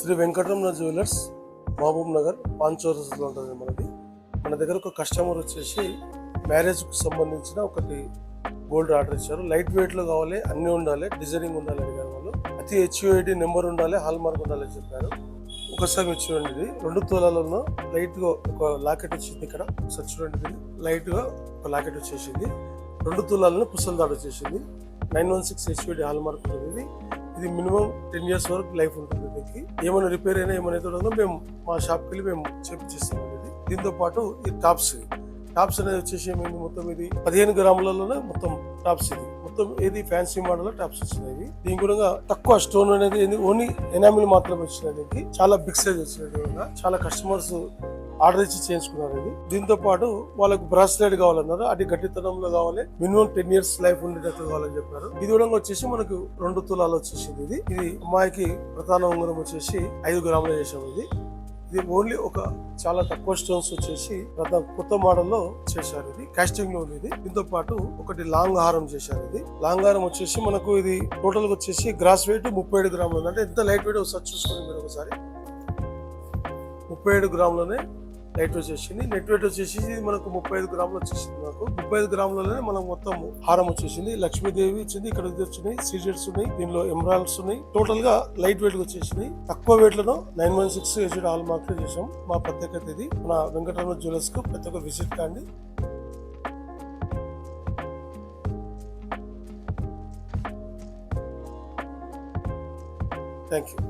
Shri Venkataramana jewellers, Mahabub Nagar, పాంచోరస్లో ఉంటుంది మనది. మన దగ్గర ఒక కస్టమర్ వచ్చేసి మ్యారేజ్కి సంబంధించిన ఒకటి గోల్డ్ ఆర్డర్ ఇచ్చారు. లైట్ వెయిట్లో కావాలి, అన్నీ ఉండాలి, డిజైనింగ్ ఉండాలి అడిగారు వాళ్ళు. అతి హెచ్యుఐడి నెంబర్ ఉండాలి, హాల్ మార్క్ ఉండాలి అని చెప్పారు. ఒకసారి చూడండి, ఇది 2 తులాలలో లైట్గా ఒక లాకెట్ వచ్చింది. ఇక్కడ ఒకసారి చూడండి, ఇది లైట్గా ఒక లాకెట్ వచ్చేసింది. 2 తులాలను పుస్తల వచ్చేసింది. 916 హెచ్యుఐడి హాల్ మార్క్ ఉంటుంది. ఇది మినిమం 10 years వరకు లైఫ్ ఉంటుంది. దీనికి ఏమైనా రిపేర్ అయినా ఏమైనా ఉందో మేము మా షాప్కి వెళ్ళి మేము చేపిస్తాం అనేది. దీంతో పాటు ఈ టాప్స్ అనేది వచ్చేసి మొత్తం ఇది 15 గ్రాములలోనే మొత్తం టాప్స్. ఇది మొత్తం ఏది ఫ్యాన్సీ మోడల్ టాప్స్ వచ్చినాయి. దీని కూడా తక్కువ స్టోన్ అనేది ఓన్లీ ఎనామిల్ మాత్రమే వచ్చినది. చాలా బిగ్ సైజ్ వచ్చినది. చాలా కస్టమర్స్ ఆర్డర్ ఇచ్చి చేయించుకున్నారు. ఇది దీంతో పాటు వాళ్ళకు బ్రాస్లెట్ కావాలన్నారు. అది గట్టితనంలో కావాలి, మినిమం 10 years లైఫ్ ఉండేటట్టు కావాలని చెప్పారు. ఇది కూడా వచ్చేసి మనకు 2 తులాలు వచ్చేసింది. ఇది అమ్మాయికి ప్రధాన ఉంగరం వచ్చేసి 5 గ్రాములు చేసాము. ఇది ఓన్లీ ఒక చాలా తక్కువ స్టోన్స్ వచ్చేసి కొత్త మోడల్లో చేశారు. ఇది కాస్టింగ్ లో ఉంది. దీంతో పాటు ఒకటి లాంగ్ హారం చేశారు. ఇది లాంగ్ హారం వచ్చేసి మనకు ఇది టోటల్ గా వచ్చేసి గ్రాస్ వెయిట్ 37 గ్రాములు ఉంది. అంటే ఎంత లైట్ వెయిట్ ఒకసారి చూసుకోండి మీరు ఒకసారి. 37 గ్రాములనే లైట్ వచ్చేసింది. నెట్ వెయిట్ వచ్చేసి మనకు 35 గ్రాములు వచ్చేసింది. మనకు 35 గ్రాములలోనే మనం మొత్తం హారం వచ్చేసింది. లక్ష్మీదేవి వచ్చింది, ఇక్కడ వచ్చినాయి, సీజెట్స్ ఉన్నాయి, దీనిలో ఎమరాల్డ్స్ ఉన్నాయి. టోటల్ గా లైట్ వెయిట్ వచ్చేసినాయి. తక్కువ వెయిట్ లను 916 హెచ్యుఐడి హాల్ మార్క్ చేసాం. మా ప్రత్యేకత ఇది. మన వెంకటరమణ జ్యువెలర్స్ కు ప్రతి ఒక్క విజిట్ కాండి. Thank you.